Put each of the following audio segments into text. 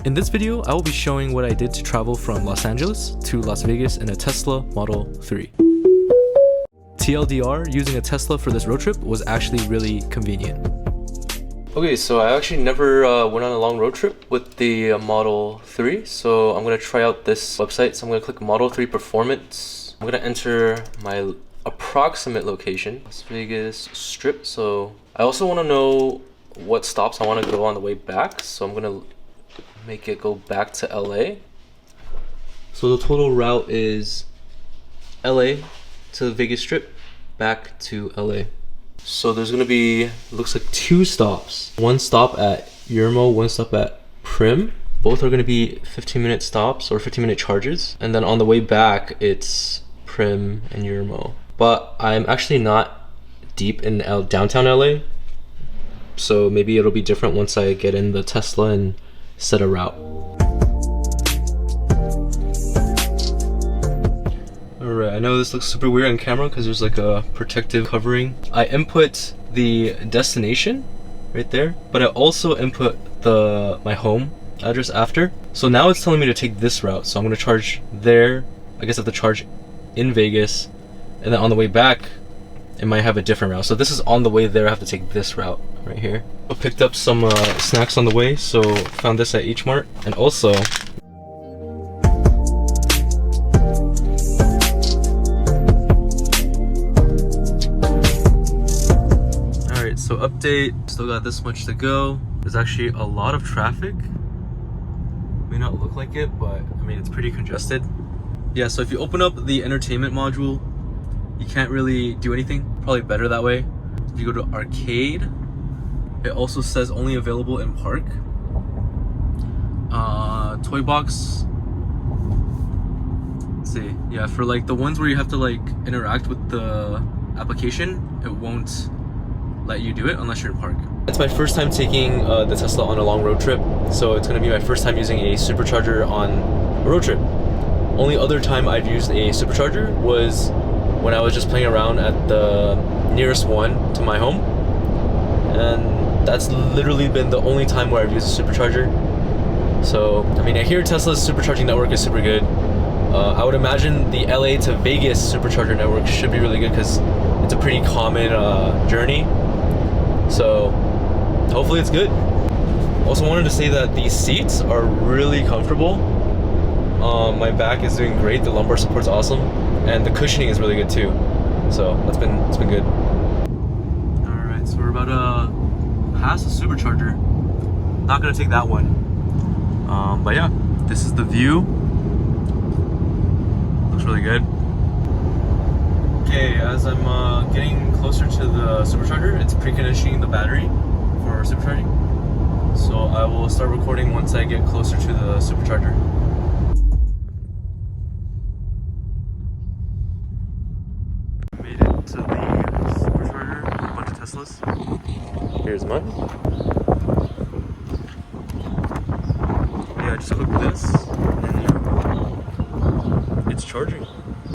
In this video, I will be showing what I did to travel from Los Angeles to Las Vegas in a Tesla Model 3. TLDR, using a Tesla for this road trip was actually really convenient. Okay, so I actually never went on a long road trip with the Model 3, so I'm going to try out this website. So I'm going to click Model 3 Performance. I'm going to enter my approximate location, Las Vegas Strip. So I also want to know what stops I want to go on the way back, so I'm going to make it go back to LA. So the total route is LA to the Vegas Strip, back to LA. So there's gonna be, looks like 2 stops. One stop at Yermo, one stop at Prim. Both are gonna be 15-minute stops or 15-minute charges. And then on the way back, it's Prim and Yermo. But I'm actually not deep in downtown LA, so maybe it'll be different once I get in the Tesla and set a route. Alright, I know this looks super weird on camera because there's like a protective covering. I input the destination right there, but I also input my home address after. So now it's telling me to take this route. So I'm going to charge there. I guess I have to charge in Vegas, and then on the way back it might have a different route. So this is on the way there. I have to take this route right here. I picked up some snacks on the way, so found this at H Mart. And also alright, so update, still got this much to go. There's actually a lot of traffic. May not look like it, but I mean it's pretty congested. Yeah, so if you open up the entertainment module, you can't really do anything. Probably better that way. If you go to arcade, it also says only available in park. Toy box. Let's see. Yeah, for like the ones where you have to like interact with the application, it won't let you do it unless you're in park. It's my first time taking the Tesla on a long road trip, so it's gonna be my first time using a supercharger on a road trip. Only other time I've used a supercharger was when I was just playing around at the nearest one to my home, and that's literally been the only time where I've used a supercharger. So I mean, I hear Tesla's supercharging network is super good. I would imagine the LA to Vegas supercharger network should be really good because it's a pretty common journey, so hopefully it's good. Also wanted to say that these seats are really comfortable. My back is doing great, the lumbar support's awesome, and the cushioning is really good too. So it's been good. Alright, so we're about to pass a supercharger. Not gonna take that one. But yeah, this is the view. Looks really good. Okay, as I'm getting closer to the supercharger, it's preconditioning the battery for supercharging. So I will start recording once I get closer to the supercharger. Made it to the supercharger, a bunch of Teslas. Here's mine. Yeah, just click this and it's charging.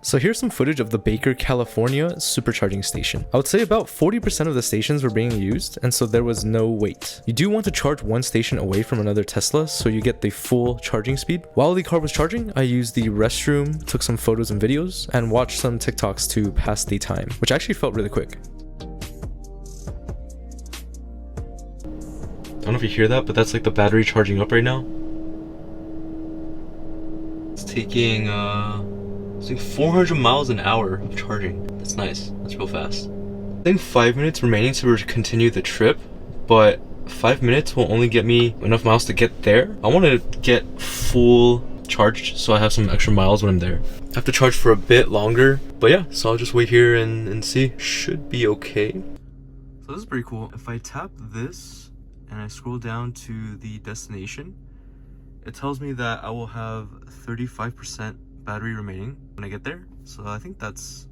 So here's some footage of the Baker, California supercharging station. I would say about 40% of the stations were being used, and so there was no wait. You do want to charge one station away from another Tesla so you get the full charging speed. While the car was charging, I used the restroom, took some photos and videos, and watched some TikToks to pass the time, which actually felt really quick. I don't know if you hear that, but that's like the battery charging up right now. It's taking it's like 400 miles an hour of charging. That's nice. That's real fast. I think 5 minutes remaining to continue the trip, but 5 minutes will only get me enough miles to get there. I want to get full charged so I have some extra miles when I'm there. I have to charge for a bit longer, but yeah, so I'll just wait here and see. Should be okay. So this is pretty cool. If I tap this and I scroll down to the destination, it tells me that I will have 35% battery remaining when I get there. So I think that's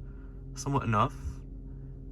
somewhat enough.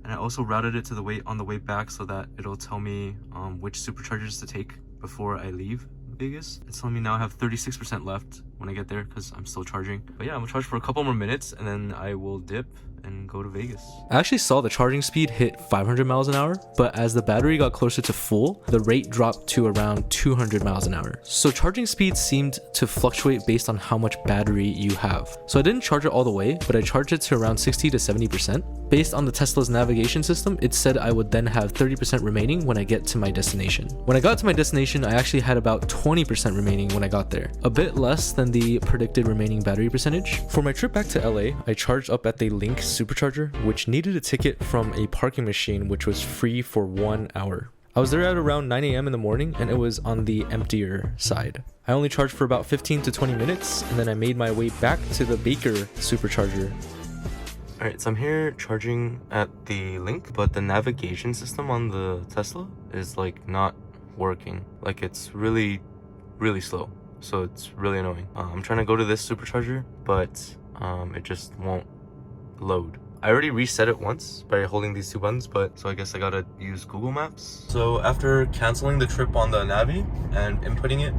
And I also routed it to the on the way back so that it'll tell me which superchargers to take before I leave Vegas. It's telling me now I have 36% left, when I get there because I'm still charging. But yeah, I'm gonna charge for a couple more minutes and then I will dip and go to Vegas. I actually saw the charging speed hit 500 miles an hour, but as the battery got closer to full, the rate dropped to around 200 miles an hour. So charging speed seemed to fluctuate based on how much battery you have. So I didn't charge it all the way, but I charged it to around 60 to 70%. Based on the Tesla's navigation system, it said I would then have 30% remaining when I get to my destination. When I got to my destination, I actually had about 20% remaining when I got there, a bit less than the predicted remaining battery percentage. For my trip back to LA, I charged up at the Link Supercharger, which needed a ticket from a parking machine which was free for 1 hour. I was there at around 9 a.m. in the morning and it was on the emptier side. I only charged for about 15 to 20 minutes and then I made my way back to the Baker Supercharger. Alright, so I'm here charging at the Link, but the navigation system on the Tesla is like not working. Like it's really slow, so it's really annoying. I'm trying to go to this Supercharger, but it just won't load. I already reset it once by holding these two buttons, but so I guess I gotta use Google Maps. So after canceling the trip on the Navi and inputting it,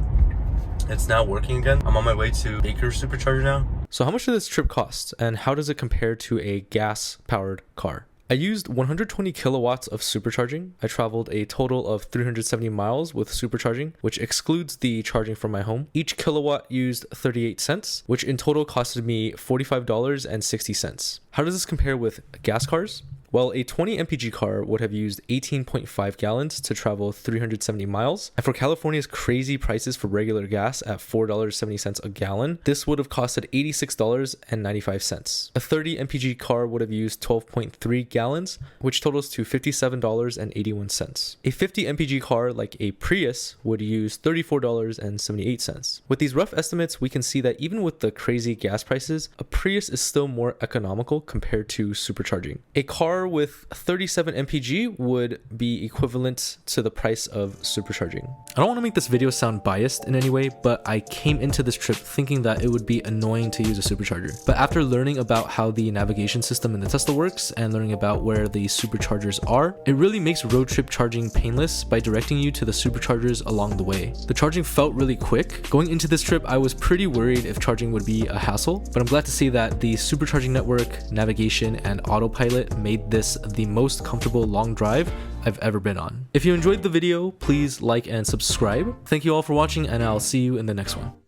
it's now working again. I'm on my way to Baker Supercharger now. So how much did this trip cost and how does it compare to a gas powered car? I used 120 kilowatts of supercharging. I traveled a total of 370 miles with supercharging, which excludes the charging from my home. Each kilowatt used 38 cents, which in total costed me $45.60. How does this compare with gas cars? Well, a 20 mpg car would have used 18.5 gallons to travel 370 miles. And for California's crazy prices for regular gas at $4.70 a gallon, this would have costed $86.95. A 30 mpg car would have used 12.3 gallons, which totals to $57.81. A 50 mpg car like a Prius would use $34.78. With these rough estimates, we can see that even with the crazy gas prices, a Prius is still more economical compared to supercharging. A car with 37 mpg would be equivalent to the price of supercharging. I don't want to make this video sound biased in any way, but I came into this trip thinking that it would be annoying to use a supercharger. But after learning about how the navigation system in the Tesla works and learning about where the superchargers are, it really makes road trip charging painless by directing you to the superchargers along the way. The charging felt really quick. Going into this trip, I was pretty worried if charging would be a hassle, but I'm glad to see that the supercharging network, navigation, and autopilot made this the most comfortable long drive I've ever been on. If you enjoyed the video, please like and subscribe. Thank you all for watching and I'll see you in the next one.